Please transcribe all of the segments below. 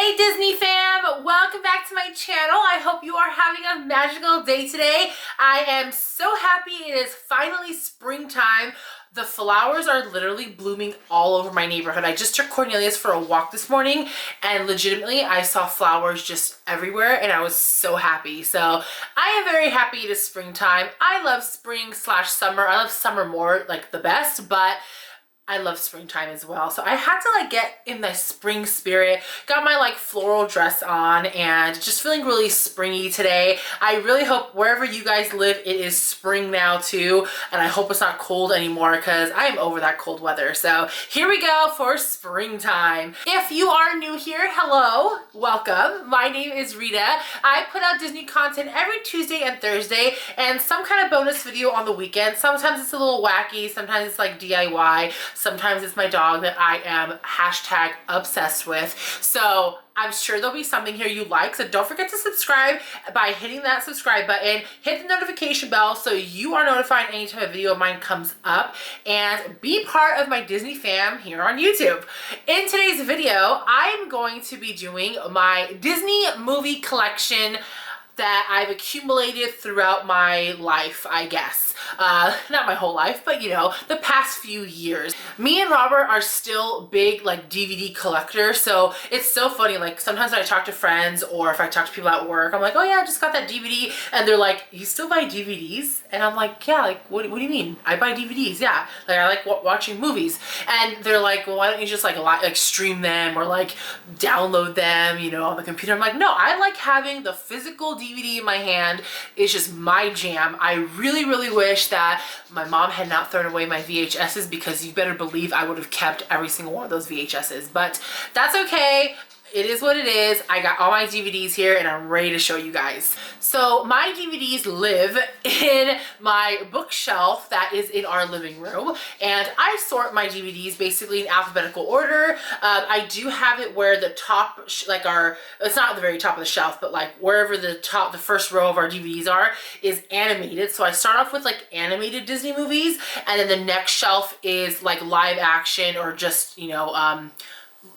Hey Disney fam, welcome back to my channel. I hope you are having a magical day today. I am so happy it is finally springtime. The flowers are literally blooming all over my neighborhood. I just took Cornelius for a walk this morning and legitimately I saw flowers just everywhere and I was so happy. So I am very happy it is springtime. I love spring slash summer. I love summer more, like the best, but I love springtime as well. So I had to get in the spring spirit. Got my floral dress on and just feeling really springy today. I really hope wherever you guys live, it is spring now too. And I hope it's not cold anymore because I am over that cold weather. So here we go for springtime. If you are new here, hello, welcome. My name is Rita. I put out Disney content every Tuesday and Thursday and some kind of bonus video on the weekend. Sometimes it's a little wacky. Sometimes it's like DIY. Sometimes it's my dog that I am hashtag obsessed with. So I'm sure there'll be something here you like. So don't forget to subscribe by hitting that subscribe button. Hit the notification bell so you are notified anytime a video of mine comes up. And be part of my Disney fam here on YouTube. In today's video, I'm going to be doing my Disney movie collection that I've accumulated throughout my life, I guess. Not my whole life, but you know, the past few years. Me and Robert are still big DVD collectors, so it's so funny. Sometimes when I talk to friends or if I talk to people at work, I'm like, oh yeah, I just got that DVD, and they're like, you still buy DVDs? And I'm like, yeah, what do you mean? I buy DVDs, yeah. I like watching movies. And they're like, well, why don't you just stream them or download them, you know, on the computer? I'm like, no, I like having the physical DVD in my hand. It's just my jam. I really, really wish that my mom had not thrown away my VHSs because you better believe I would have kept every single one of those VHSs. But that's okay. It is what it is. I got all my DVDs here and I'm ready to show you guys. So my DVDs live in my bookshelf that is in our living room, and I sort my DVDs basically in alphabetical order. I do have it where the top, it's not at the very top of the shelf, but wherever the first row of our DVDs are is animated. So I start off with animated Disney movies, and then the next shelf is live action or just, you know,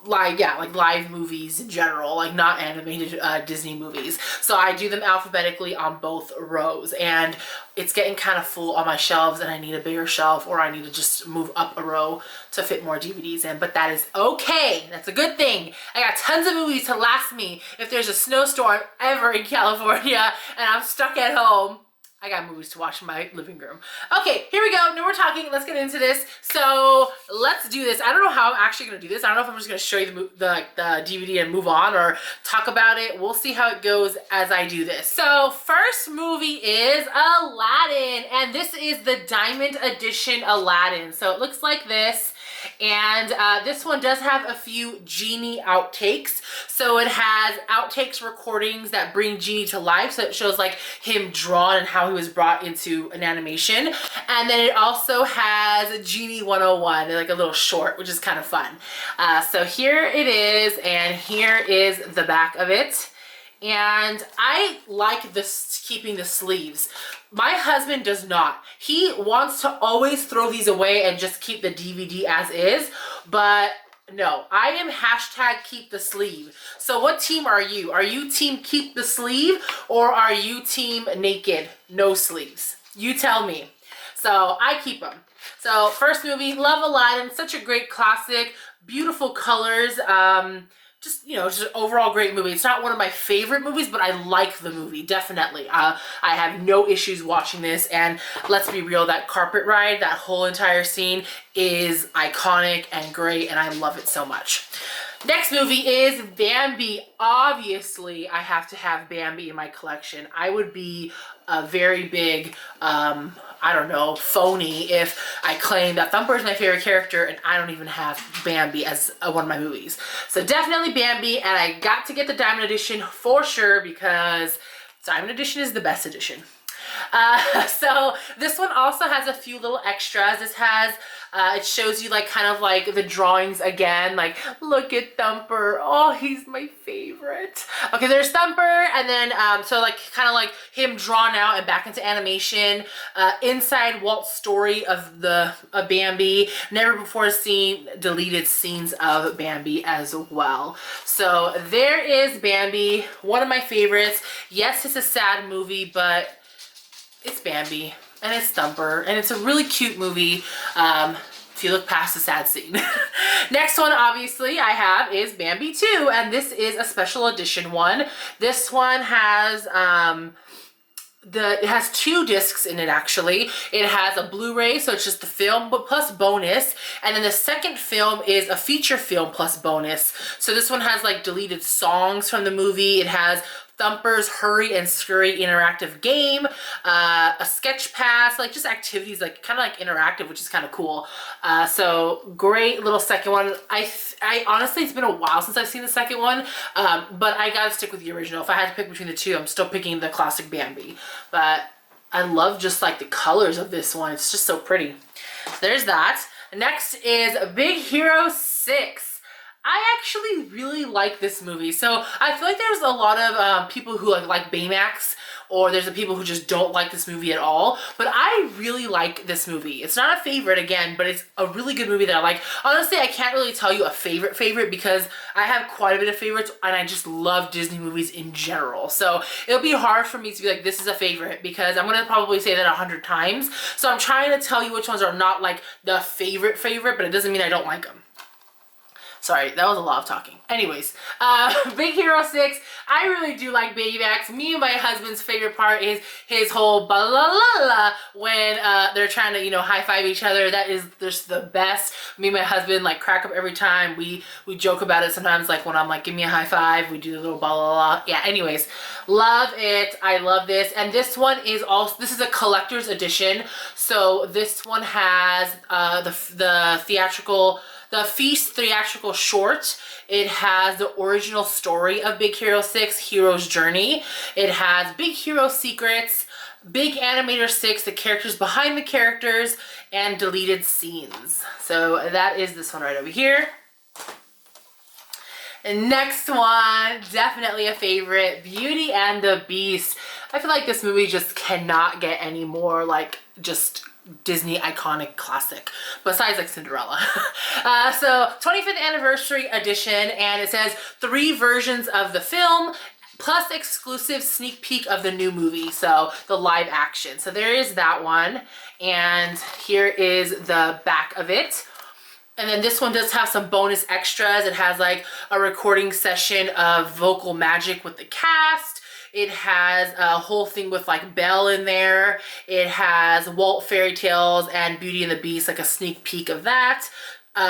live movies in general, not animated Disney movies. So I do them alphabetically on both rows, and it's getting kind of full on my shelves and I need a bigger shelf, or I need to just move up a row to fit more DVDs in, but that is okay. That's a good thing. I got tons of movies to last me if there's a snowstorm ever in California and I'm stuck at home. I got movies to watch in my living room. Okay, here we go. Now we're talking. Let's get into this. So let's do this. I don't know how I'm actually going to do this. I don't know if I'm just going to show you the DVD and move on or talk about it. We'll see how it goes as I do this. So first movie is Aladdin, and this is the Diamond Edition Aladdin. So it looks like this. And this one does have a few Genie outtakes. So it has outtakes recordings that bring Genie to life. So it shows him drawn and how he was brought into an animation. And then it also has Genie 101, a little short, which is kind of fun. So here it is, and here is the back of it. And I like this, keeping the sleeves. My husband does not. He wants to always throw these away and just keep the DVD as is, but no, I am hashtag keep the sleeve. So what team are you? Are you team keep the sleeve, or are you team naked, no sleeves? You tell me. So I keep them. So first movie, love Aladdin, such a great classic, beautiful colors. Just, you know, just an overall great movie. It's not one of my favorite movies, but I like the movie, definitely. I have no issues watching this, and let's be real, that carpet ride, that whole entire scene is iconic and great, and I love it so much. Next movie is Bambi. Obviously, I have to have Bambi in my collection. I would be a very big, I don't know, phony if I claim that Thumper is my favorite character and I don't even have Bambi as one of my movies. So definitely Bambi, and I got to get the Diamond Edition for sure because Diamond Edition is the best edition. So this one also has a few little extras. This has, it shows you like kind of like the drawings again, like look at Thumper. Oh, he's my favorite. Okay, there's Thumper, and then so like kind of like him drawn out and back into animation. Inside Walt's story of Bambi, never before seen deleted scenes of Bambi as well. So there is Bambi, one of my favorites. Yes, it's a sad movie, but it's Bambi and it's Thumper and it's a really cute movie if you look past the sad scene. Next one obviously I have is Bambi 2, and this is a special edition one. This one has it has 2 discs in it actually. It has a Blu-ray, so it's just the film but plus bonus, and then the second film is a feature film plus bonus. So this one has like deleted songs from the movie. It has Thumper's Hurry and Scurry interactive game, a sketch pass, like just activities, like kind of like interactive, which is kind of cool. So great little second one. I honestly, it's been a while since I've seen the second one, but I gotta stick with the original. If I had to pick between the two, I'm still picking the classic Bambi. But I love just like the colors of this one. It's just so pretty. There's that. Next is Big Hero 6. I actually really like this movie. So I feel like there's a lot of people who like Baymax, or there's the people who just don't like this movie at all. But I really like this movie. It's not a favorite again, but it's a really good movie that I like. Honestly, I can't really tell you a favorite because I have quite a bit of favorites and I just love Disney movies in general. So it'll be hard for me to be like, this is a favorite, because I'm gonna probably say that 100 times. So I'm trying to tell you which ones are not like the favorite, but it doesn't mean I don't like them. Sorry, that was a lot of talking. Anyways, Big Hero 6, I really do like Baymax. Me and my husband's favorite part is his whole ba-la-la-la when they're trying to, you know, high-five each other. That is just the best. Me and my husband like crack up every time. We joke about it sometimes, like when I'm like, give me a high five, we do the little ba-la-la-la. Yeah, anyways, love it. I love this. And this one is also, this is a collector's edition. So this one has the Feast theatrical short. It has the original story of Big Hero 6, Hero's Journey. It has Big Hero Secrets, Big Animator 6, the characters behind the characters, and deleted scenes. So that is this one right over here. And next one, definitely a favorite, Beauty and the Beast. I feel like this movie just cannot get any more like just Disney iconic classic besides like Cinderella. So 25th anniversary edition, and it says 3 versions of the film plus exclusive sneak peek of the new movie, so the live action. So there is that one, and here is the back of it. And then this one does have some bonus extras. It has like a recording session of vocal magic with the cast. It has a whole thing with like Belle in there. It has Walt Fairy Tales and Beauty and the Beast, like a sneak peek of that.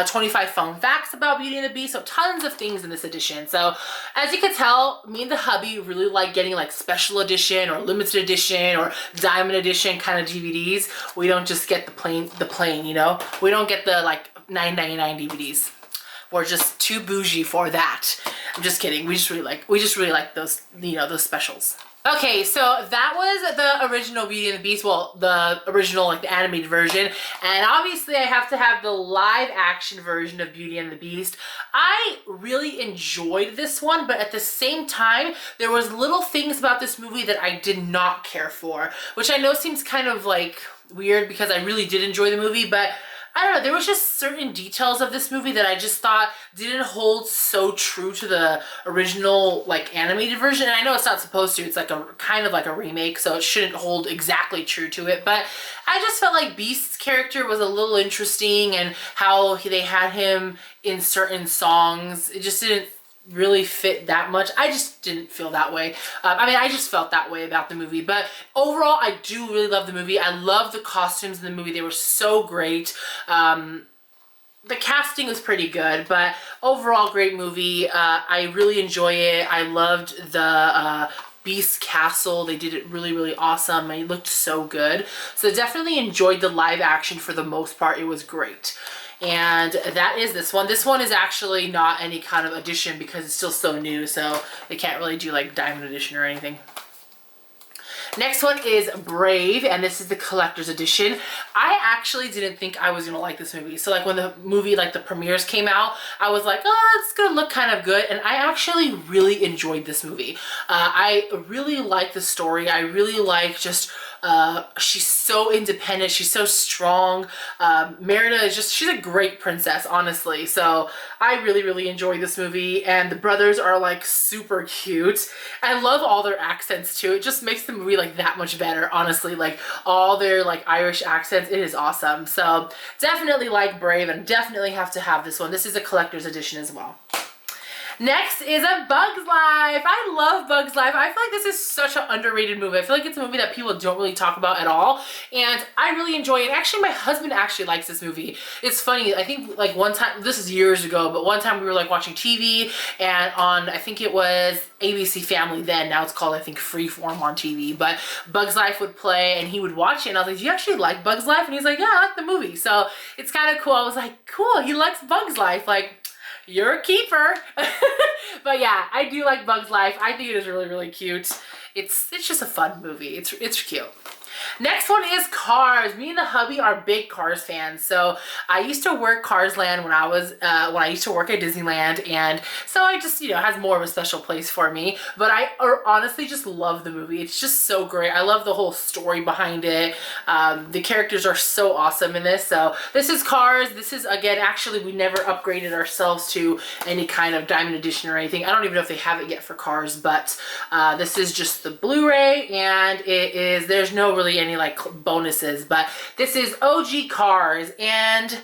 25 fun facts about Beauty and the Beast. So tons of things in this edition. So as you can tell, me and the hubby really like getting like special edition or limited edition or diamond edition kind of DVDs. We don't just get the plain, you know? We don't get the like $9.99 DVDs. We're just too bougie for that. I'm just kidding. We just really like those, you know, those specials. Okay, so that was the original Beauty and the Beast. Well, the original, like the animated version. And obviously I have to have the live action version of Beauty and the Beast. I really enjoyed this one, but at the same time, there was little things about this movie that I did not care for, which I know seems kind of like weird because I really did enjoy the movie, but I don't know, there was just certain details of this movie that I just thought didn't hold so true to the original like animated version. And I know it's not supposed to, it's like a kind of like a remake, so it shouldn't hold exactly true to it. But I just felt like Beast's character was a little interesting, and how they had him in certain songs, it just didn't really fit that much. I just didn't feel that way. I mean, I just felt that way about the movie, but overall I do really love the movie. I love the costumes in the movie. They were so great. The casting was pretty good, but overall great movie. I really enjoy it. I loved the Beast Castle. They did it really, really awesome. It looked so good. So definitely enjoyed the live action for the most part. It was great. And that is this one. This one is actually not any kind of edition because it's still so new, so they can't really do like diamond edition or anything. Next one is Brave, and this is the collector's edition. I actually didn't think I was gonna like this movie. So like when the movie, like the premieres came out, I was like, oh, it's gonna look kind of good. And I actually really enjoyed this movie. I really like the story. I really like just, she's so independent. She's so strong. Merida is just, she's a great princess, honestly. So I really, really enjoy this movie. And the brothers are like super cute. I love all their accents too. It just makes the movie like that much better, honestly. Like all their like Irish accents, it is awesome. So definitely like Brave, and definitely have to have this one. This is a collector's edition as well. Next is A Bug's Life. I love Bug's Life. I feel like this is such an underrated movie. I feel like it's a movie that people don't really talk about at all, and I really enjoy it. Actually, my husband actually likes this movie. It's funny. I think like one time, this is years ago, but one time we were like watching TV, and on, I think it was ABC Family then. Now it's called, I think, Freeform on TV. But Bug's Life would play, and he would watch it, and I was like, do you actually like Bug's Life? And he's like, yeah, I like the movie. So it's kind of cool. I was like, cool, he likes Bug's Life. Like, you're a keeper. But yeah, I do like Bug's Life. I think it is really, really cute. It's just a fun movie. It's cute. Next one is Cars. Me and the hubby are big Cars fans. So I used to work Cars Land when I used to work at Disneyland, and so I just, you know, has more of a special place for me. But I honestly just love the movie. It's just so great. I love the whole story behind it. The characters are so awesome in this. So this is Cars. This is, again, actually we never upgraded ourselves to any kind of Diamond Edition or anything. I don't even know if they have it yet for Cars, but this is just the Blu-ray, and it is, there's no really any like bonuses, but this is OG Cars. And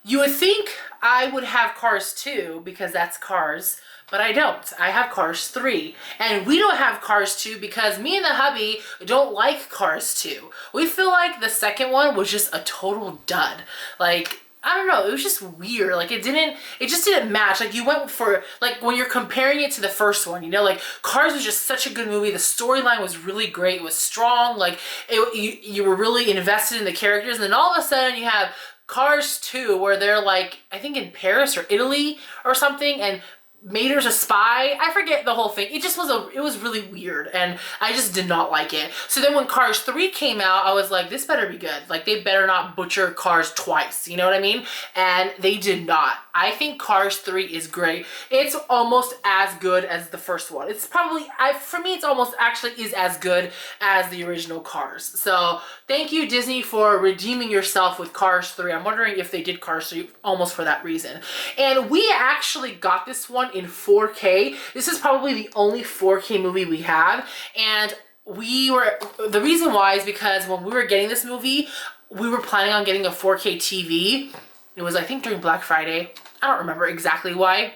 you would think I would have Cars 2 because that's Cars, but I don't. I have Cars 3, and we don't have Cars 2 because me and the hubby don't like Cars 2. We feel like the second one was just a total dud. Like, I don't know, it was just weird. Like it just didn't match. Like you went for, like when you're comparing it to the first one, you know, like Cars was just such a good movie. The storyline was really great. It was strong. Like you were really invested in the characters. And then all of a sudden you have Cars 2 where they're like, I think in Paris or Italy or something, and Mater's a spy. I forget the whole thing. It just was it was really weird, and I just did not like it. So then when Cars 3 came out, I was like, this better be good. Like they better not butcher Cars twice, you know what I mean? And they did not. I think Cars 3 is great. It's almost as good as the first one. It's probably, for me, it's almost actually is as good as the original Cars. So thank you, Disney, for redeeming yourself with Cars 3. I'm wondering if they did Cars 3 almost for that reason. And we actually got this one in 4K. This is probably the only 4K movie we have. And the reason why is because when we were getting this movie, we were planning on getting a 4K TV. It was, I think, during Black Friday. I don't remember exactly why.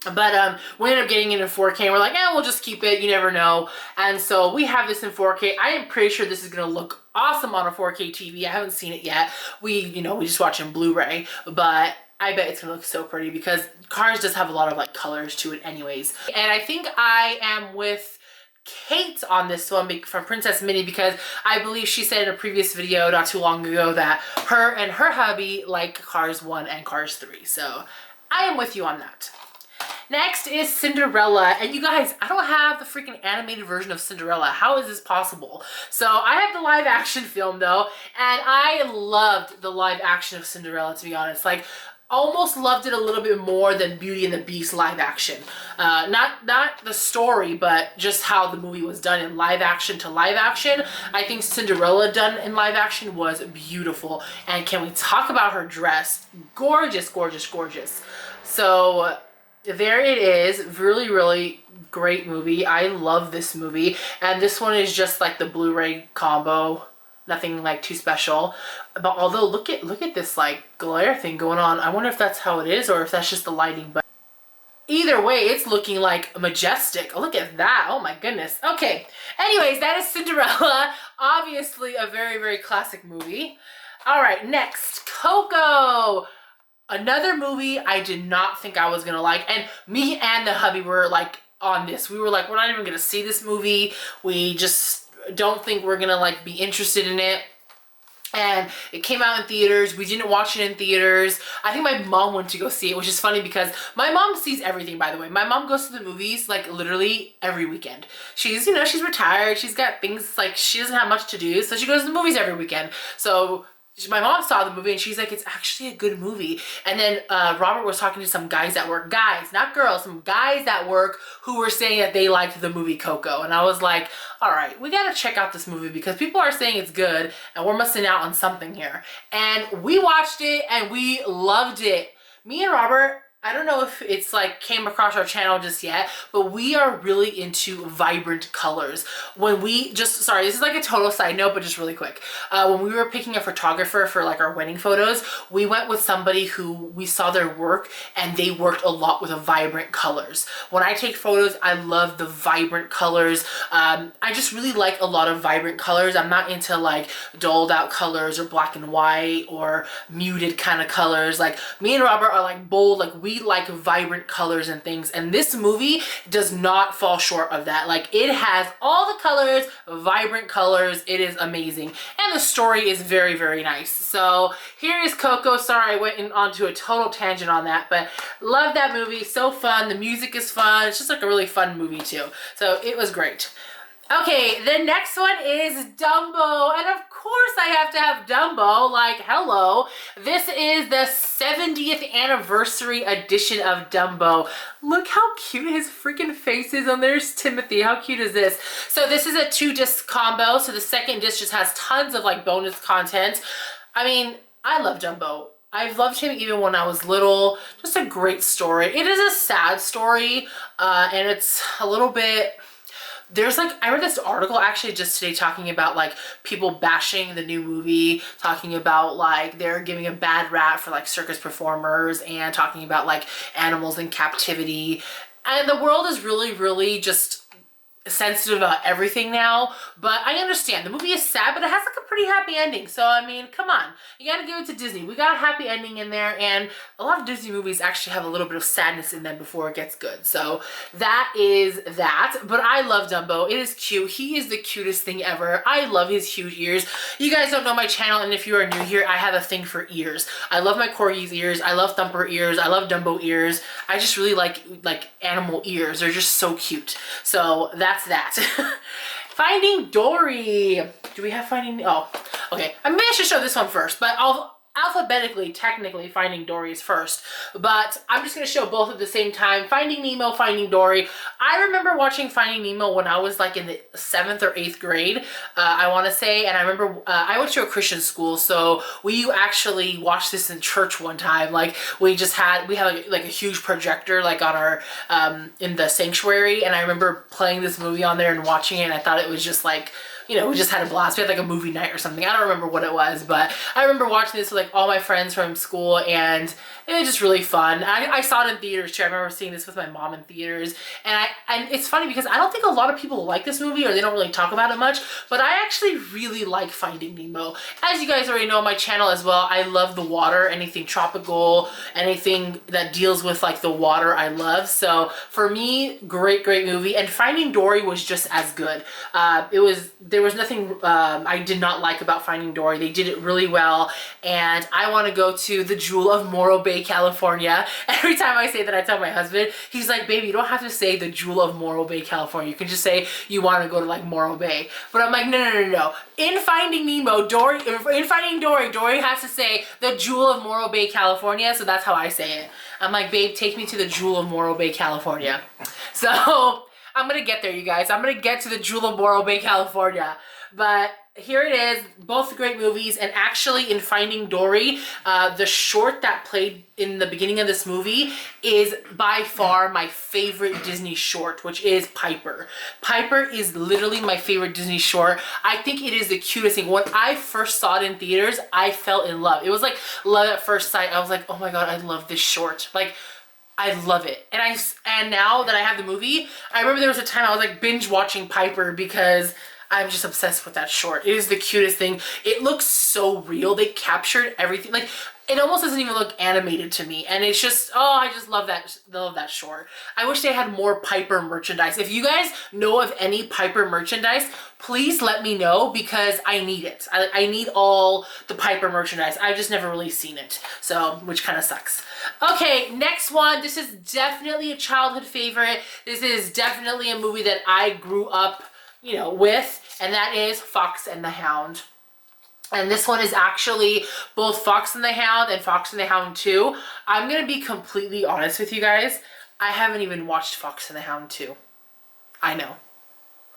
But we ended up getting it in 4K, and we're like, we'll just keep it, you never know. And so we have this in 4K. I am pretty sure this is gonna look awesome on a 4K TV. I haven't seen it yet. We just watch in Blu-ray, but I bet it's gonna look so pretty because Cars does have a lot of like colors to it anyways. And I think I am with Kate on this one from Princess Minnie, because I believe she said in a previous video not too long ago that her and her hubby like Cars 1 and Cars 3. So I am with you on that. Next is Cinderella. And you guys, I don't have the freaking animated version of Cinderella. How is this possible? So I have the live action film though, and I loved the live action of Cinderella, to be honest. Like, almost loved it a little bit more than Beauty and the Beast live action. Not the story, but just how the movie was done in live action to live action. I think Cinderella done in live action was beautiful. And can we talk about her dress? Gorgeous, gorgeous, gorgeous. So there it is. Really, really great movie. I love this movie. And this one is just like the Blu-ray combo. Nothing like too special. But although look at this like glare thing going on. I wonder if that's how it is or if that's just the lighting. But either way, it's looking like majestic. Look at that. Oh my goodness. Okay. Anyways, that is Cinderella. Obviously a very, very classic movie. All right, next, Coco. Another movie I did not think I was gonna like. And me and the hubby were like on this. We were like, we're not even gonna see this movie. We just don't think we're gonna like be interested in it. And it came out in theaters. We didn't watch it in theaters. I think my mom went to go see it, which is funny because my mom sees everything, by the way. My mom goes to the movies like literally every weekend. She's, you know, she's retired. She's got things like she doesn't have much to do. So she goes to the movies every weekend. So my mom saw the movie and she's like, it's actually a good movie. And then Robert was talking to some guys at work, guys, not girls, some guys at work who were saying that they liked the movie Coco. And I was like, all right, we gotta check out this movie because people are saying it's good and we're missing out on something here. And we watched it and we loved it. Me and Robert, I don't know if it's like came across our channel just yet, but we are really into vibrant colors. When we just, sorry, this is like a total side note, but just really quick. When we were picking a photographer for like our wedding photos, we went with somebody who we saw their work and they worked a lot with vibrant colors. When I take photos, I love the vibrant colors. I just really like a lot of vibrant colors. I'm not into like dulled out colors or black and white or muted kind of colors. Like me and Robert are like bold, like we like vibrant colors and things, and this movie does not fall short of that. Like it has all the colors, vibrant colors. It is amazing, and the story is very, very nice. So here is Coco. Sorry I went onto a total tangent on that, but love that movie. So fun. The music is fun. It's just like a really fun movie too. So it was great. Okay, the next one is Dumbo, and of course I have to have Dumbo, like hello. This is the 70th anniversary edition of Dumbo. Look how cute his freaking face is, and there's Timothy. How cute is this? So this is a 2-disc combo, so the second disc just has tons of like bonus content. I mean, I love Dumbo. I've loved him even when I was little. Just a great story. It is a sad story, and it's a little bit... There's like, I read this article actually just today talking about like people bashing the new movie, talking about like they're giving a bad rap for like circus performers and talking about like animals in captivity. And the world is really, really just sensitive about everything now, but I understand the movie is sad, but it has like a pretty happy ending. So I mean, come on, you gotta give it to Disney. We got a happy ending in there, and a lot of Disney movies actually have a little bit of sadness in them before it gets good. So that is that. But I love Dumbo. It is cute. He is the cutest thing ever. I love his huge ears. You guys don't know my channel, and if you are new here, I have a thing for ears. I love my corgi's ears. I love Thumper ears. I love Dumbo ears. I just really like animal ears. They're just so cute. So that's that. Finding Dory. Do we have Finding? Oh, okay. Maybe I should show this one first, but alphabetically, technically, Finding Dory is first, but I'm just going to show both at the same time. Finding Nemo, Finding Dory. I remember watching Finding Nemo when I was like in the 7th or 8th grade, I want to say, and I remember I went to a Christian school, so we actually watched this in church one time. Like we had like a huge projector like on our in the sanctuary, and I remember playing this movie on there and watching it, and I thought it was just like, you know, we just had a blast. We had like a movie night or something. I don't remember what it was, but I remember watching this with like all my friends from school, and it was just really fun. I saw it in theaters too. I remember seeing this with my mom in theaters, and it's funny because I don't think a lot of people like this movie, or they don't really talk about it much, but I actually really like Finding Nemo. As you guys already know on my channel as well, I love the water, anything tropical, anything that deals with like the water I love. So for me, great movie. And Finding Dory was just as good. There was nothing I did not like about Finding Dory. They did it really well, and I want to go to the Jewel of Morro Bay, California. Every time I say that, I tell my husband, he's like, baby, you don't have to say the Jewel of Morro Bay, California. You can just say you want to go to like Morro Bay. But I'm like, no. In Finding Nemo, in Finding Dory, Dory has to say the Jewel of Morro Bay, California, so that's how I say it. I'm like, babe, take me to the Jewel of Morro Bay, California. So I'm gonna get there, you guys. I'm gonna get to the Jewel of Morro Bay, California. But here it is, both great movies. And actually in Finding Dory, the short that played in the beginning of this movie is by far my favorite Disney short, which is Piper. Piper is literally my favorite Disney short. I think it is the cutest thing. When I first saw it in theaters, I fell in love. It was like love at first sight. I was like, oh my God, I love this short. Like, I love it. And now that I have the movie, I remember there was a time I was like binge watching Piper because I'm just obsessed with that short. It is the cutest thing. It looks so real. They captured everything. Like it almost doesn't even look animated to me, and it's just, oh, I just love that short. I wish they had more Piper merchandise. If you guys know of any Piper merchandise, please let me know, because I need it. I need all the Piper merchandise. I've just never really seen it, so, which kind of sucks. Okay, next one. This is definitely a childhood favorite. This is definitely a movie that I grew up, you know, with, and that is Fox and the Hound. And this one is actually both Fox and the Hound and Fox and the Hound 2. I'm going to be completely honest with you guys. I haven't even watched Fox and the Hound 2. I know.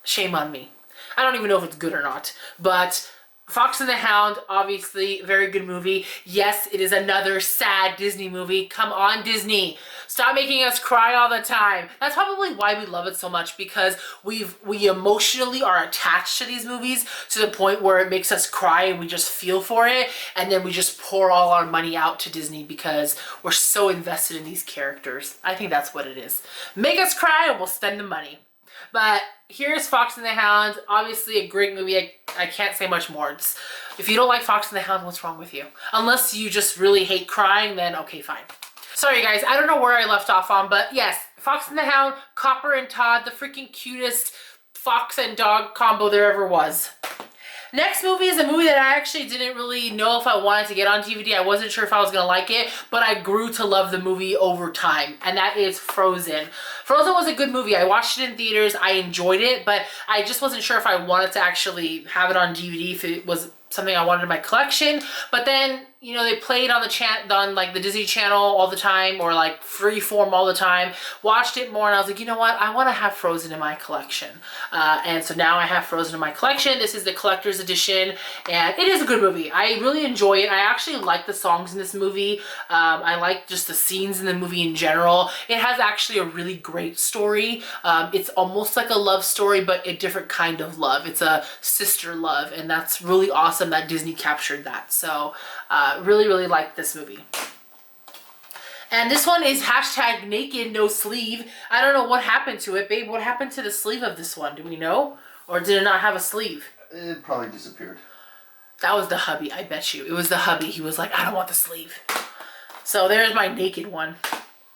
Shame on me. I don't even know if it's good or not. But Fox and the Hound, obviously, very good movie. Yes, it is another sad Disney movie. Come on, Disney. Stop making us cry all the time. That's probably why we love it so much, because we emotionally are attached to these movies to the point where it makes us cry and we just feel for it, and then we just pour all our money out to Disney because we're so invested in these characters. I think that's what it is. Make us cry and we'll spend the money. But here's Fox and the Hound. Obviously a great movie. I can't say much more. If you don't like Fox and the Hound, what's wrong with you? Unless you just really hate crying, then okay, fine. Sorry guys, I don't know where I left off on, but yes, Fox and the Hound, Copper and Todd, the freaking cutest fox and dog combo there ever was. Next movie is a movie that I actually didn't really know if I wanted to get on DVD. I wasn't sure if I was going to like it, but I grew to love the movie over time, and that is Frozen. Frozen was a good movie. I watched it in theaters. I enjoyed it, but I just wasn't sure if I wanted to actually have it on DVD, if it was something I wanted in my collection. But then, you know, they played on on like the Disney Channel all the time, or like Freeform all the time. Watched it more, and I was like, you know what? I want to have Frozen in my collection. And so now I have Frozen in my collection. This is the collector's edition, and it is a good movie. I really enjoy it. I actually like the songs in this movie. I like just the scenes in the movie in general. It has actually a really great story. It's almost like a love story, but a different kind of love. It's a sister love, and that's really awesome that Disney captured that. So really, really like this movie. And this one is hashtag naked, no sleeve. I don't know what happened to it, babe. What happened to the sleeve of this one? Do we know? Or did it not have a sleeve? It probably disappeared. That was the hubby, I bet you. It was the hubby. He was like, I don't want the sleeve. So there's my naked one.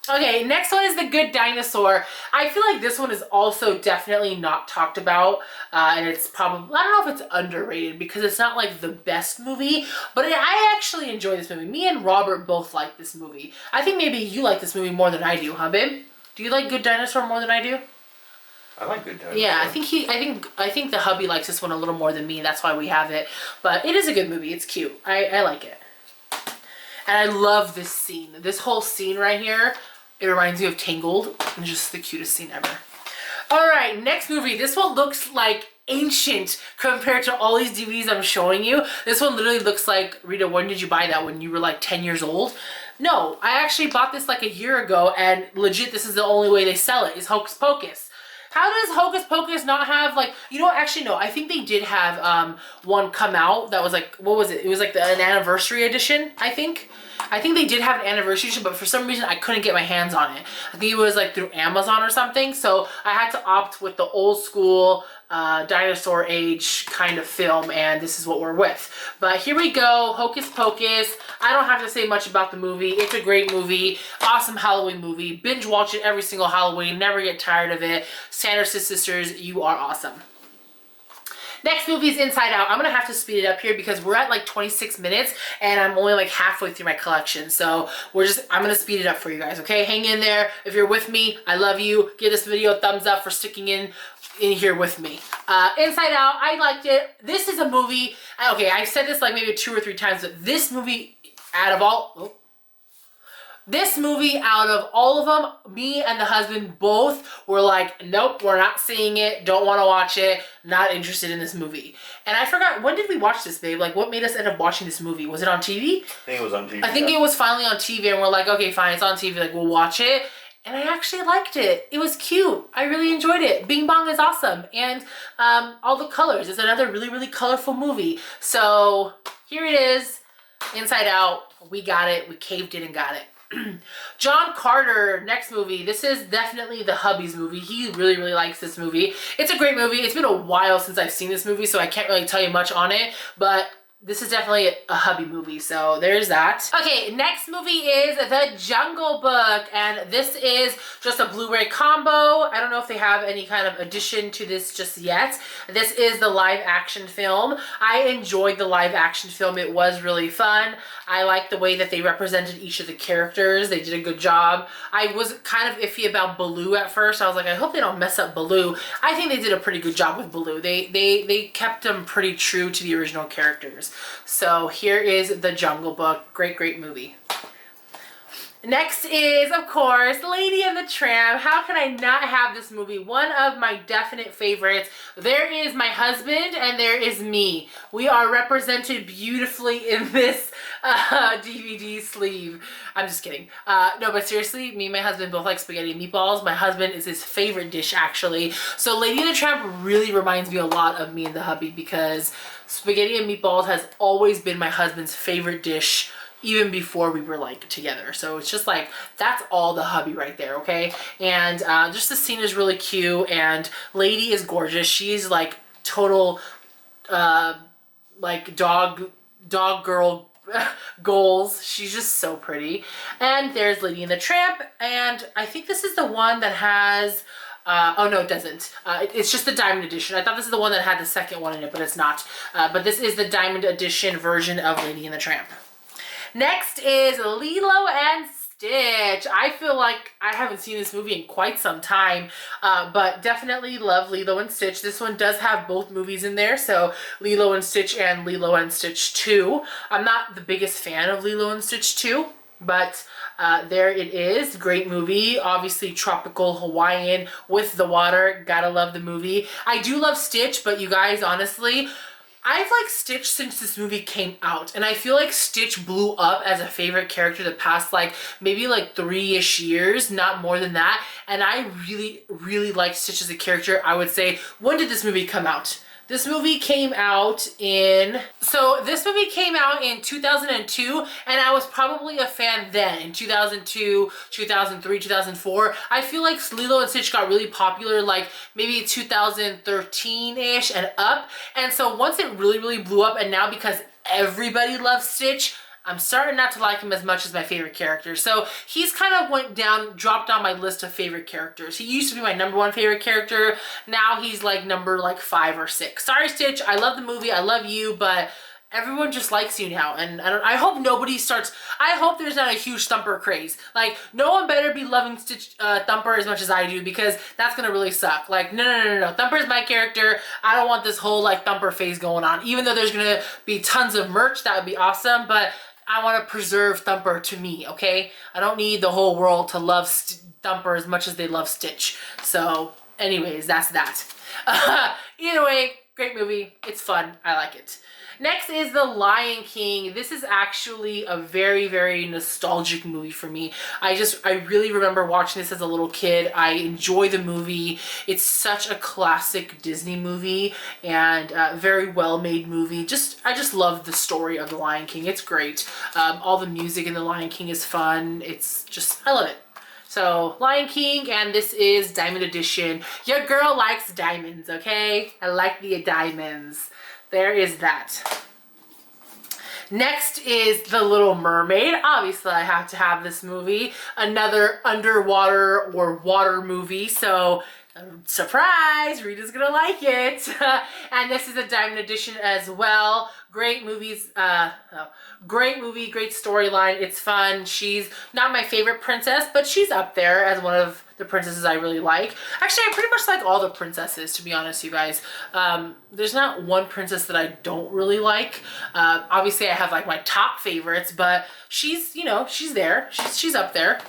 Okay, next one is the Good Dinosaur. I feel like this one is also definitely not talked about, and it's probably, I don't know if it's underrated because it's not like the best movie, but I actually enjoy this movie. Me and Robert both like this movie. I think maybe you like this movie more than I do, huh, babe? Do you like Good Dinosaur more than I do? I like Good Dinosaur. Yeah, I think the hubby likes this one a little more than me. That's why we have it. But it is a good movie. It's cute. I like it. And I love this scene. This whole scene right here. It reminds me of Tangled, and just the cutest scene ever. All right, next movie. This one looks like ancient compared to all these DVDs I'm showing you. This one literally looks like, Rita, when did you buy that? When you were like 10 years old? No, I actually bought this like a year ago, and legit, this is the only way they sell it, is Hocus Pocus. How does Hocus Pocus not have, like, you know, actually no, I think they did have one come out that was like, what was it? It was like an anniversary edition, I think. I think they did have an anniversary edition, but for some reason I couldn't get my hands on it. I think it was like through Amazon or something, so I had to opt with the old school dinosaur age kind of film, and this is what we're with. But here we go, Hocus Pocus. I don't have to say much about the movie. It's a great movie, awesome Halloween movie. Binge watch it every single Halloween, never get tired of it. Sanderson sisters, you are awesome. Next movie is Inside Out. I'm going to have to speed it up here because we're at like 26 minutes and I'm only like halfway through my collection. So I'm going to speed it up for you guys, okay? Hang in there. If you're with me, I love you. Give this video a thumbs up for sticking in here with me. Inside Out, I liked it. This is a movie, okay, I've said this like maybe 2 or 3 times, but this movie out of all of them, me and the husband both were like, nope, we're not seeing it, don't want to watch it, not interested in this movie. And I forgot, when did we watch this, babe? Like, what made us end up watching this movie? Was it on TV? I think it was on TV. I think it was finally on TV, and we're like, okay, fine, it's on TV, like, we'll watch it. And I actually liked it. It was cute. I really enjoyed it. Bing Bong is awesome. And all the colors. It's another really, really colorful movie. So here it is, Inside Out. We got it. We caved in and got it. John Carter, next movie. This is definitely the hubby's movie. He really, really likes this movie. It's a great movie. It's been a while since I've seen this movie, so I can't really tell you much on it, but this is definitely a hubby movie, so there's that. Okay, next movie is The Jungle Book, and this is just a Blu-ray combo. I don't know if they have any kind of addition to this just yet. This is the live action film. I enjoyed the live action film. It was really fun. I like the way that they represented each of the characters. They did a good job. I was kind of iffy about Baloo at first. I was like, I hope they don't mess up Baloo. I think they did a pretty good job with Baloo. They kept them pretty true to the original characters. So here is The Jungle Book. Great, great movie. Next is, of course, Lady and the Tramp. How can I not have this movie? One of my definite favorites. There is my husband and there is me. We are represented beautifully in this DVD sleeve. I'm just kidding. No, but seriously, me and my husband both like spaghetti and meatballs. My husband is his favorite dish, actually. So Lady and the Tramp really reminds me a lot of me and the hubby because spaghetti and meatballs has always been my husband's favorite dish even before we were like together. So it's just like, that's all the hubby right there, okay? And just the scene is really cute, and Lady is gorgeous. She's like total like dog girl goals. She's just so pretty. And there's Lady and the Tramp, and I think this is the one that has oh no, it doesn't. It's just the Diamond Edition. I thought this is the one that had the second one in it, but it's not. But this is the Diamond Edition version of Lady and the Tramp. Next is Lilo and Stitch. I feel like I haven't seen this movie in quite some time, but definitely love Lilo and Stitch. This one does have both movies in there, so Lilo and Stitch and Lilo and Stitch 2. I'm not the biggest fan of Lilo and Stitch 2, but there it is. Great movie. Obviously tropical Hawaiian with the water. Gotta love the movie. I do love Stitch, but you guys, honestly, I've liked Stitch since this movie came out, and I feel like Stitch blew up as a favorite character the past like maybe like 3-ish years, not more than that. And I really, really like Stitch as a character. I would say, when did this movie come out? This movie came out in, so this movie came out in 2002, and I was probably a fan then, in 2002, 2003, 2004. I feel like Lilo and Stitch got really popular like maybe 2013-ish and up. And so once it really, really blew up, and now because everybody loves Stitch, I'm starting not to like him as much as my favorite character. So he's kind of dropped on my list of favorite characters. He used to be my #1 favorite character. Now he's like number like 5 or 6. Sorry, Stitch. I love the movie. I love you, but everyone just likes you now. And I hope nobody starts, I hope there's not a huge Thumper craze. Like, no one better be loving Stitch, Thumper as much as I do, because that's gonna really suck. Like, no. Thumper is my character. I don't want this whole like Thumper phase going on. Even though there's gonna be tons of merch, that would be awesome, but I want to preserve Thumper to me, okay? I don't need the whole world to love Thumper as much as they love Stitch. So, anyways, that's that. Either way, great movie. It's fun. I like it. Next is The Lion King. This is actually a very, very nostalgic movie for me. I really remember watching this as a little kid. I enjoy the movie. It's such a classic Disney movie, and very well-made movie. I just love the story of The Lion King. It's great. All the music in The Lion King is fun. I love it. So, Lion King, and this is Diamond Edition. Your girl likes diamonds, okay? I like the diamonds. There is that. Next is The Little Mermaid. Obviously, I have to have this movie. Another underwater or water movie. So, surprise, Rita's gonna like it. And this is a Diamond Edition as well. Great movies. Great movie, great storyline. It's fun. She's not my favorite princess, but she's up there as one of the princesses I really like. Actually, I pretty much like all the princesses, to be honest, you guys. There's not one princess that I don't really like. Obviously, I have like my top favorites, but she's there. She's up there.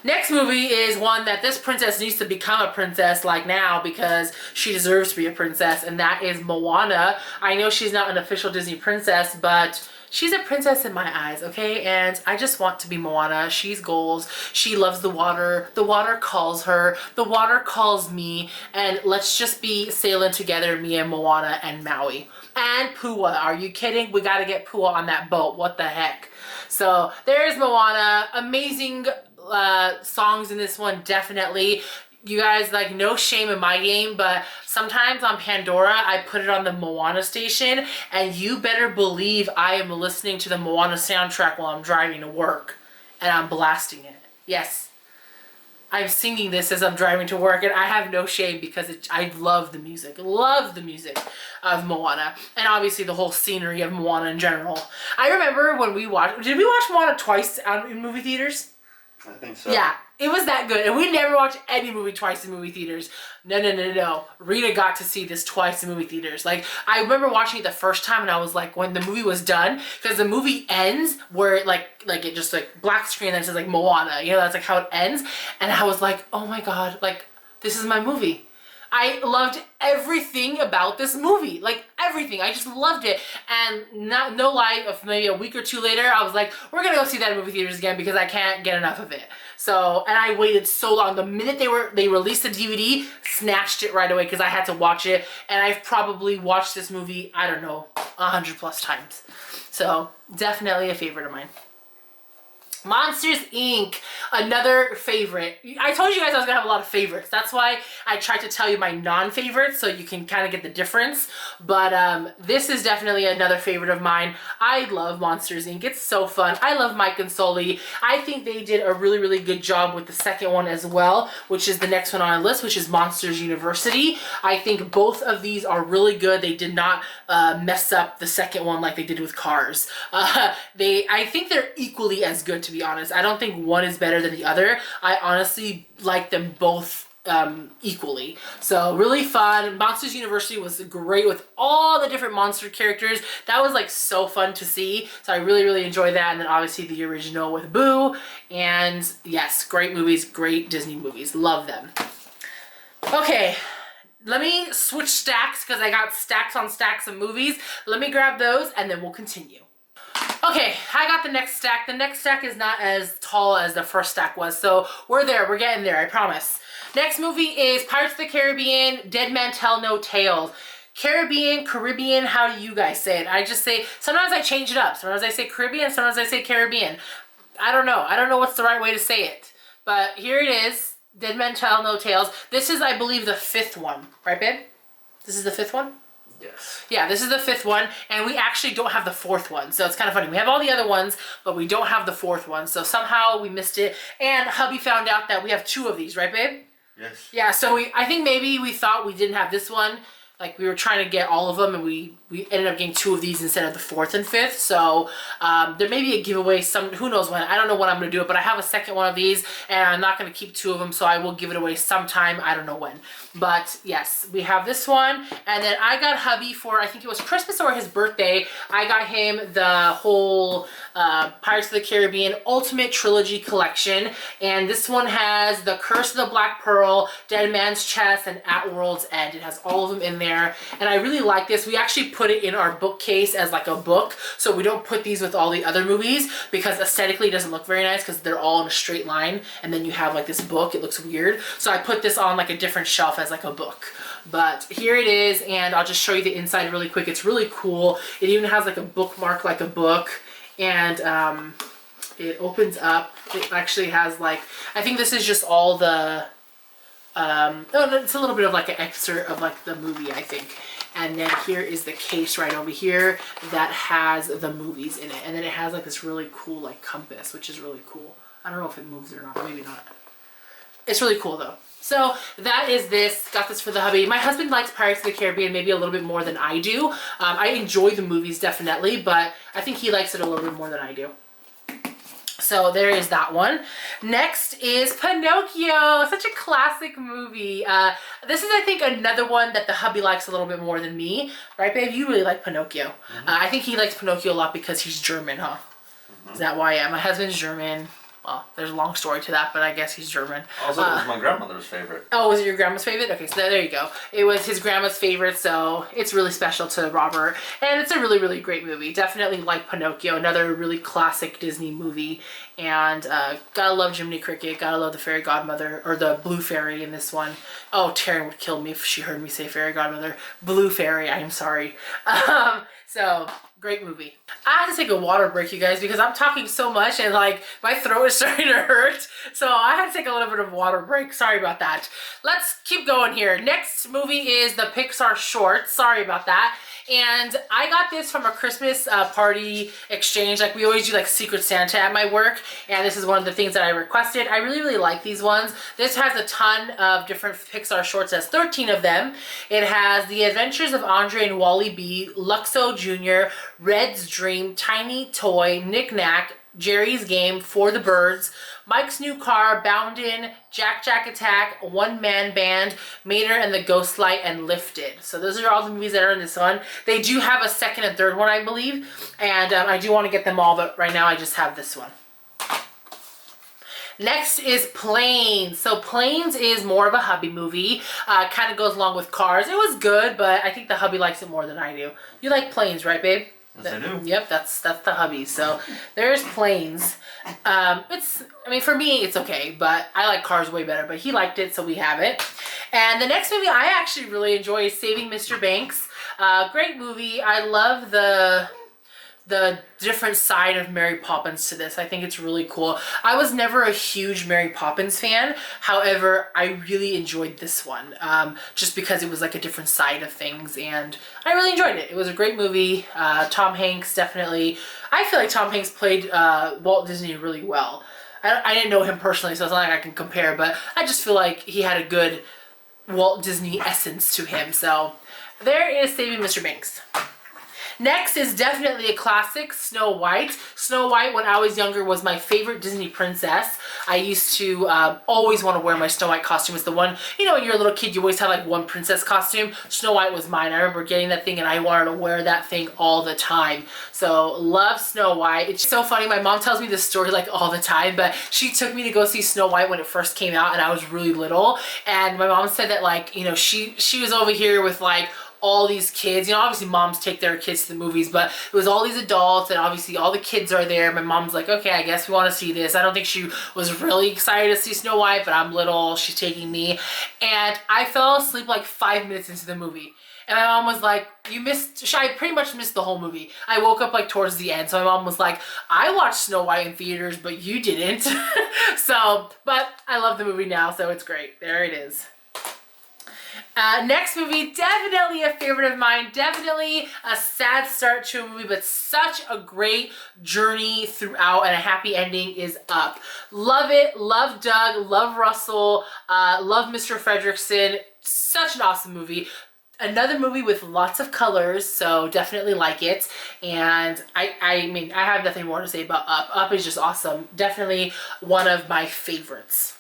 Next movie is one that this princess needs to become a princess like now, because she deserves to be a princess, and that is Moana. I know she's not an official Disney princess, but she's a princess in my eyes, okay? And I just want to be Moana. She's goals. She loves the water. The water calls her. The water calls me. And let's just be sailing together, me and Moana and Maui. And Pua. Are you kidding? We gotta get Pua on that boat. What the heck? So there's Moana. Amazing songs in this one, definitely. You guys, like, no shame in my game, but sometimes on Pandora, I put it on the Moana station, and you better believe I am listening to the Moana soundtrack while I'm driving to work, and I'm blasting it. Yes, I'm singing this as I'm driving to work, and I have no shame because I love the music of Moana, and obviously the whole scenery of Moana in general. I remember when did we watch Moana twice in movie theaters? I think so. Yeah, it was that good. And we never watched any movie twice in movie theaters. No. Rita got to see this twice in movie theaters. Like, I remember watching it the first time and I was like, when the movie was done, because the movie ends where it it just like black screen and it says like Moana, you know, that's like how it ends. And I was like, oh my God, like, this is my movie. I loved everything about this movie, like everything. I just loved it. And no lie, of maybe a week or two later, I was like, we're gonna go see that in movie theaters again because I can't get enough of it. So, and I waited so long. The minute they released the DVD, snatched it right away because I had to watch it. And I've probably watched this movie, I don't know, 100+ times. So definitely a favorite of mine. Monsters, Inc., another favorite. I told you guys I was gonna have a lot of favorites. That's why I tried to tell you my non-favorites so you can kind of get the difference. But this is definitely another favorite of mine. I love Monsters, Inc. It's so fun. I love Mike and Sully. I think they did a really, really good job with the second one as well, which is the next one on our list, which is Monsters University. I think both of these are really good. They did not mess up the second one like they did with Cars. I think they're equally as good, to be honest. I don't think one is better than the other. I honestly like them both equally. So really fun. Monsters University was great with all the different monster characters. That was like so fun to see. So I really, really enjoyed that. And then obviously the original with Boo. And yes, great movies, great Disney movies. Love them. Okay. Let me switch stacks because I got stacks on stacks of movies. Let me grab those and then we'll continue. Okay, I got the next stack. The next stack is not as tall as the first stack was, so we're there. We're getting there, I promise. Next movie is Pirates of the Caribbean, Dead Man Tell No Tales. Caribbean, how do you guys say it? I just say, sometimes I change it up. Sometimes I say Caribbean, sometimes I say Caribbean. I don't know. I don't know what's the right way to say it. But here it is, Dead Man Tell No Tales. This is, I believe, the 5th one. Right, babe? This is the 5th one? Yes. Yeah, this is the 5th one, and we actually don't have the 4th one, so it's kind of funny. We have all the other ones, but we don't have the 4th one, so somehow we missed it. And hubby found out that we have 2 of these, right, babe? Yes. Yeah, so I think maybe we thought we didn't have this one. Like, we were trying to get all of them, and we ended up getting 2 of these instead of the 4th and 5th. So there may be a giveaway, who knows when. I don't know when I'm going to do it, but I have a second one of these, and I'm not going to keep 2 of them, so I will give it away sometime. I don't know when. But yes, we have this one. And then I got hubby for, I think it was Christmas or his birthday. I got him the whole Pirates of the Caribbean Ultimate Trilogy Collection. And this one has The Curse of the Black Pearl, Dead Man's Chest, and At World's End. It has all of them in there. And I really like this. We actually put it in our bookcase as like a book. So we don't put these with all the other movies because aesthetically it doesn't look very nice because they're all in a straight line. And then you have like this book. It looks weird. So I put this on like a different shelf as like a book. But here it is, and I'll just show you the inside really quick. It's really cool. It even has like a bookmark like a book, and it opens up. It actually has like, I think this is just all the oh, it's a little bit of like an excerpt of like the movie, I think. And then here is the case right over here that has the movies in it, and then it has like this really cool like compass, which is really cool. I don't know if it moves or not, maybe not. It's really cool though. So that is this. Got this for the hubby. My husband likes Pirates of the Caribbean maybe a little bit more than I do. I enjoy the movies definitely, but I think he likes it a little bit more than I do. So there is that one. Next is Pinocchio. Such a classic movie. This is, I think, another one that the hubby likes a little bit more than me. Right, babe? You really like Pinocchio. I think he likes Pinocchio a lot because he's German, huh? Is that why? Yeah, my husband's German. Well, there's a long story to that, but I guess he's German. Also, it was my grandmother's favorite. Oh, was it your grandma's favorite? Okay, so there you go. It was his grandma's favorite, so it's really special to Robert. And it's a really, really great movie. Definitely like Pinocchio, another really classic Disney movie. And gotta love Jiminy Cricket, gotta love the fairy godmother, or the blue fairy in this one. Oh, Taryn would kill me if she heard me say fairy godmother. Blue fairy, I'm sorry. So Great movie. I had to take a water break, you guys, because I'm talking so much and like my throat is starting to hurt. So I had to take a little bit of a water break. Sorry about that. Let's keep going here. Next movie is the Pixar short. Sorry about that. And I got this from a Christmas party exchange. Like we always do like Secret Santa at my work. And this is one of the things that I requested. I really, really like these ones. This has a ton of different Pixar shorts. It has 13 of them. It has The Adventures of Andre and Wally B, Luxo Jr., Red's Dream, Tiny Toy, Knick Knack, Jerry's Game, For the Birds, Mike's New Car, Boundin', Jack Jack Attack, One Man Band, Mater and the Ghost Light, and Lifted. So those are all the movies that are in this one. They do have a second and third one, I believe, and I do want to get them all, but right now I just have this one. Next is Planes. So Planes is more of a hubby movie. Kind of goes along with Cars. It was good, but I think the hubby likes it more than I do. You like Planes, right, babe? Yes, I do. Yep, that's the hubby. So there's Planes. I mean, for me, it's okay, but I like Cars way better. But he liked it, so we have it. And the next movie I actually really enjoy is Saving Mr. Banks. Great movie. I love the different side of Mary Poppins to this. I think it's really cool. I was never a huge Mary Poppins fan. However, I really enjoyed this one just because it was like a different side of things, and I really enjoyed it. It was a great movie. Tom Hanks, definitely. I feel like Tom Hanks played Walt Disney really well. I didn't know him personally, so it's not like I can compare, but I just feel like he had a good Walt Disney essence to him. So there is Saving Mr. Banks. Next is definitely a classic, Snow White. Snow White, when I was younger, was my favorite Disney princess. I used to always want to wear my Snow White costume. It's the one, you know, when you're a little kid, you always have like one princess costume. Snow White was mine. I remember getting that thing and I wanted to wear that thing all the time. So, love Snow White. It's so funny. My mom tells me this story like all the time, but she took me to go see Snow White when it first came out and I was really little. And my mom said that, like, you know, she was over here with like all these kids. You know, obviously moms take their kids to the movies, but it was all these adults and obviously all the kids are there. My mom's like, okay, I guess we want to see this. I don't think she was really excited to see Snow White, but I'm little, she's taking me. And I fell asleep like 5 minutes into the movie. And my mom was like, I pretty much missed the whole movie. I woke up like towards the end. So my mom was like, I watched Snow White in theaters, but you didn't. So, but I love the movie now, so it's great. There it is. Next movie, definitely a favorite of mine. Definitely a sad start to a movie, but such a great journey throughout and a happy ending is Up. Love it. Love Doug. Love Russell. Love Mr. Fredricksen. Such an awesome movie. Another movie with lots of colors, so definitely like it. And I mean, I have nothing more to say about Up. Up is just awesome. Definitely one of my favorites.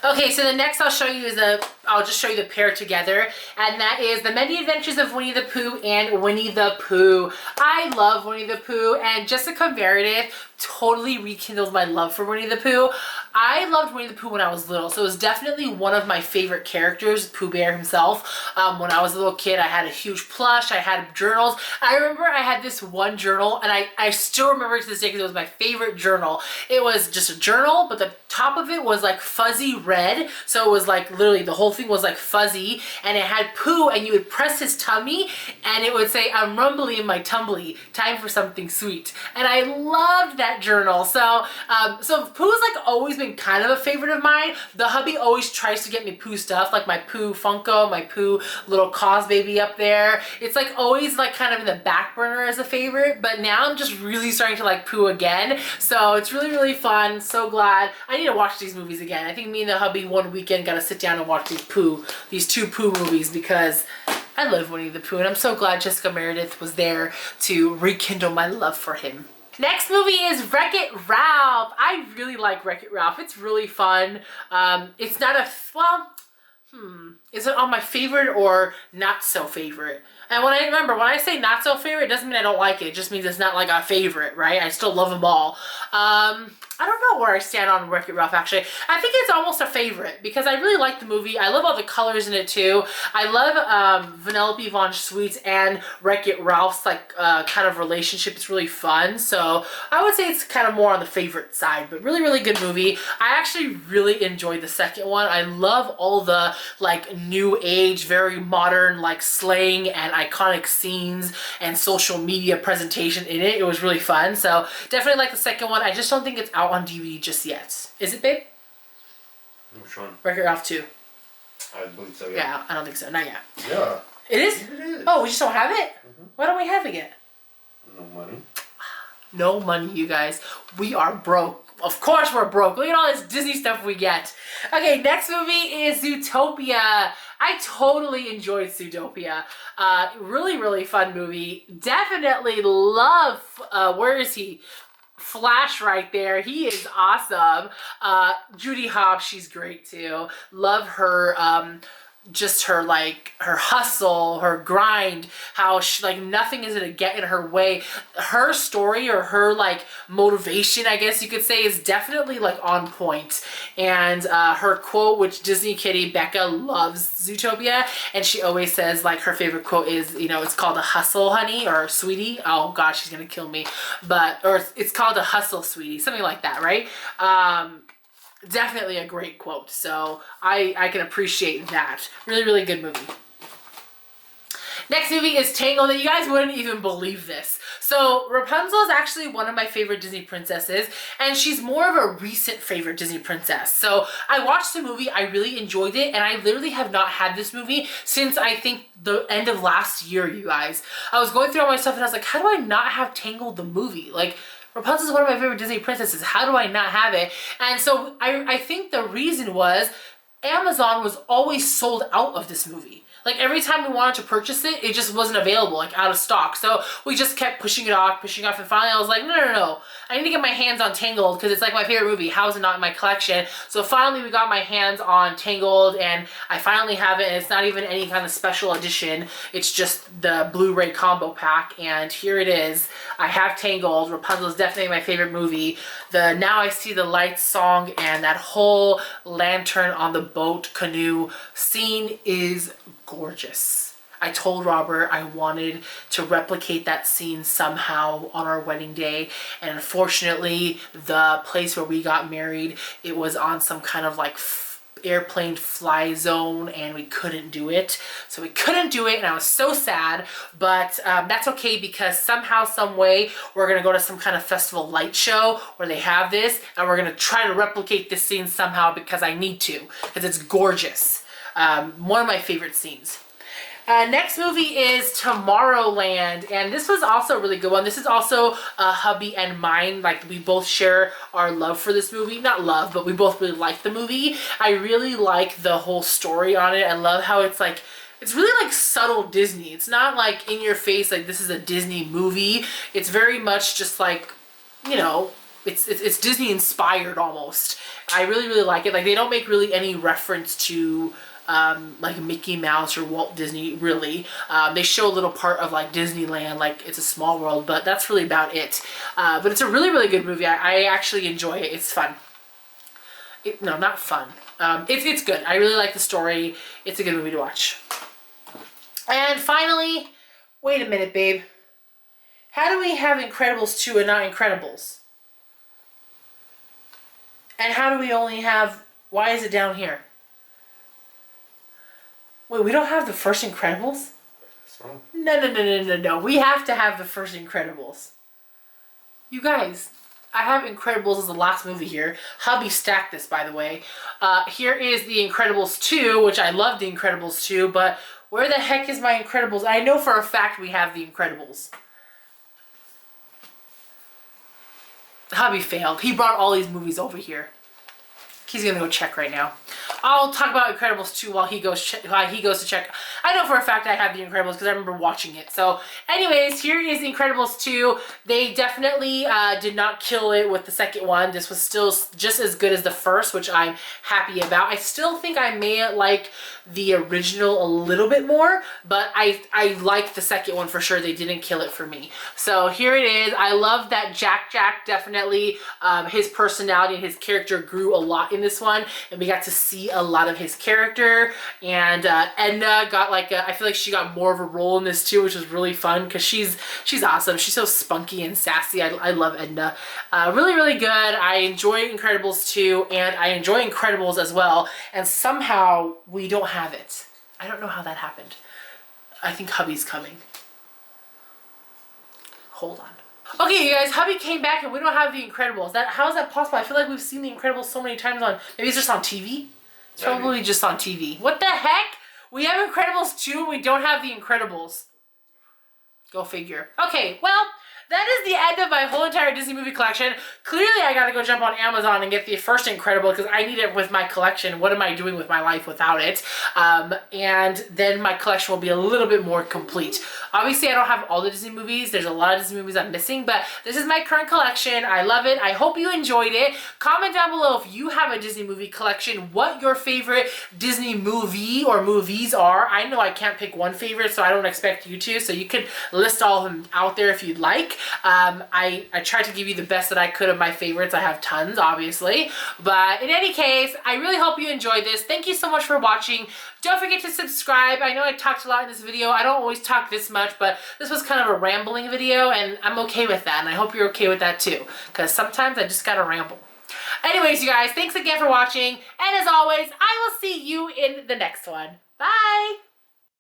Okay, so the next I'll show you is I'll just show you the pair together, and that is The Many Adventures of Winnie the Pooh and Winnie the Pooh. I love Winnie the Pooh, and Jessica Meredith totally rekindled my love for Winnie the Pooh. I loved Winnie the Pooh when I was little, so it was definitely one of my favorite characters, Pooh Bear himself. When I was a little kid, I had a huge plush, I had journals. I remember I had this one journal, and I still remember it to this day because it was my favorite journal. It was just a journal, but the top of it was like fuzzy red, so it was like literally the whole thing was like fuzzy, and it had Pooh, and you would press his tummy, and it would say, I'm rumbly in my tumbly, time for something sweet. And I loved that journal. So Pooh's like always been kind of a favorite of mine. The hubby always tries to get me Pooh stuff, like my Pooh Funko, my Pooh little Cos baby up there. It's like always like kind of in the back burner as a favorite, but now I'm just really starting to like Pooh again. So it's really, really fun. So glad. I need to watch these movies again. I think me and the hubby one weekend got to sit down and watch these two Pooh movies because I love Winnie the Pooh, and I'm so glad Jessica Meredith was there to rekindle my love for him. Next movie is WreckIt Ralph. I really like WreckIt Ralph. It's really fun. It's not a, well, is it on my favorite or not so favorite? And when I say not so favorite, it doesn't mean I don't like it. It just means it's not like a favorite, right? I still love them all. I don't know where I stand on WreckIt Ralph, actually. I think it's almost a favorite because I really like the movie. I love all the colors in it, too. I love Vanellope von Schweetz and WreckIt Ralph's, like, kind of relationship. It's really fun. So I would say it's kind of more on the favorite side, but really, really good movie. I actually really enjoyed the second one. I love all the, like, new age, very modern, like, slang and iconic scenes and social media presentation in it. It was really fun. So definitely like the second one. I just don't think it's out on DVD just yet. Is it, babe? Which one? WreckIt Ralph 2. I believe so, Yeah, I don't think so. Not yet. Yeah. It is? It is. Oh, we just don't have it? Why don't we have it yet? No money. No money, you guys. We are broke. Of course we're broke. Look at all this Disney stuff we get. Okay, next movie is Zootopia. I totally enjoyed Zootopia. Really, really fun movie. Definitely love, where is he? Flash right there. He is awesome. Judy Hopps, she's great too. Love her, just her, like, her hustle, her grind, how she, like, nothing is gonna get in her way. Her story, or her, like, motivation, I guess you could say, is definitely, like, on point. And her quote, which Disney kitty Becca loves Zootopia, and she always says, like, her favorite quote is, you know, it's called a hustle, honey, or sweetie. Oh gosh, she's gonna kill me. But, or it's called a hustle, sweetie, something like that, right? Definitely a great quote, so I can appreciate that. Really, really good movie. Next movie is Tangled, and you guys wouldn't even believe this. So Rapunzel is actually one of my favorite Disney princesses, and she's more of a recent favorite Disney princess. So I watched the movie, I really enjoyed it, and I literally have not had this movie since I think the end of last year, you guys. I was going through all my stuff and I was like, how do I not have Tangled the movie? Like, Rapunzel is one of my favorite Disney princesses. How do I not have it? And so I think the reason was Amazon was always sold out of this movie. Like, every time we wanted to purchase it, it just wasn't available, like, out of stock. So we just kept pushing it off, and finally I was like, no. I need to get my hands on Tangled because it's, like, my favorite movie. How is it not in my collection? So finally we got my hands on Tangled, and I finally have it, and it's not even any kind of special edition. It's just the Blu-ray combo pack, and here it is. I have Tangled. Rapunzel is definitely my favorite movie. The Now I See the Lights song and that whole lantern on the boat canoe scene is gorgeous. I told Robert I wanted to replicate that scene somehow on our wedding day, and unfortunately the place where we got married, it was on some kind of like airplane fly zone, and we couldn't do it. So we couldn't do it, and I was so sad, but that's okay because somehow, some way, we're gonna go to some kind of festival light show where they have this, and we're gonna try to replicate this scene somehow because I need to, because it's gorgeous. One of my favorite scenes. Next movie is Tomorrowland, and this was also a really good one. This is also hubby and mine. Like, we both share our love for this movie. Not love, but we both really like the movie. I really like the whole story on it. I love how it's like, it's really like subtle Disney. It's not like in your face, like this is a Disney movie. It's very much just like, you know, it's Disney inspired almost. I really, really like it. Like, they don't make really any reference to like Mickey Mouse or Walt Disney, really. They show a little part of like Disneyland, like It's a Small World, but that's really about it. But it's a really, really good movie. I actually enjoy it. It's fun. No, not fun. It's good. I really like the story. It's a good movie to watch. And finally, wait a minute, babe. How do we have Incredibles 2 and not Incredibles? And how do we only have, why is it down here? Wait, we don't have the first Incredibles? That's wrong. No. We have to have the first Incredibles. You guys, I have Incredibles as the last movie here. Hubby stacked this, by the way. Here is the Incredibles 2, which I love the Incredibles 2, but where the heck is my Incredibles? I know for a fact we have the Incredibles. Hubby failed. He brought all these movies over here. He's gonna go check right now. I'll talk about Incredibles 2 while he goes to check. I know for a fact I have the Incredibles because I remember watching it. So anyways, here is Incredibles 2. They definitely did not kill it with the second one. This was still just as good as the first, which I'm happy about. I still think I may like the original a little bit more, but I like the second one for sure. They didn't kill it for me. So here it is. I love that Jack definitely, his personality and his character grew a lot in this one, and we got to see a lot of his character. And Edna got like I feel like she got more of a role in this too, which was really fun because she's awesome. She's so spunky and sassy. I love Edna. Really, really good. I enjoy Incredibles 2, and I enjoy Incredibles as well. And somehow we don't have it. I don't know how that happened. I think hubby's coming. Hold on. Okay, you guys, hubby came back and we don't have the Incredibles. How is that possible? I feel like we've seen the Incredibles so many times on, maybe it's just on TV? It's probably just on TV. What the heck? We have Incredibles 2 and we don't have the Incredibles. Go figure. Okay, well, that is the end of my whole entire Disney movie collection. Clearly, I gotta go jump on Amazon and get the first Incredible because I need it with my collection. What am I doing with my life without it? And then my collection will be a little bit more complete. Obviously, I don't have all the Disney movies. There's a lot of Disney movies I'm missing, but this is my current collection. I love it. I hope you enjoyed it. Comment down below if you have a Disney movie collection, what your favorite Disney movie or movies are. I know I can't pick one favorite, so I don't expect you to, so you could list all of them out there if you'd like. I tried to give you the best that I could of my favorites. I have tons, obviously. But in any case, I really hope you enjoyed this. Thank you so much for watching. Don't forget to subscribe. I know I talked a lot in this video. I don't always talk this much, but this was kind of a rambling video, and I'm okay with that. And I hope you're okay with that too, because sometimes I just gotta ramble. Anyways, you guys, thanks again for watching. And as always, I will see you in the next one. Bye!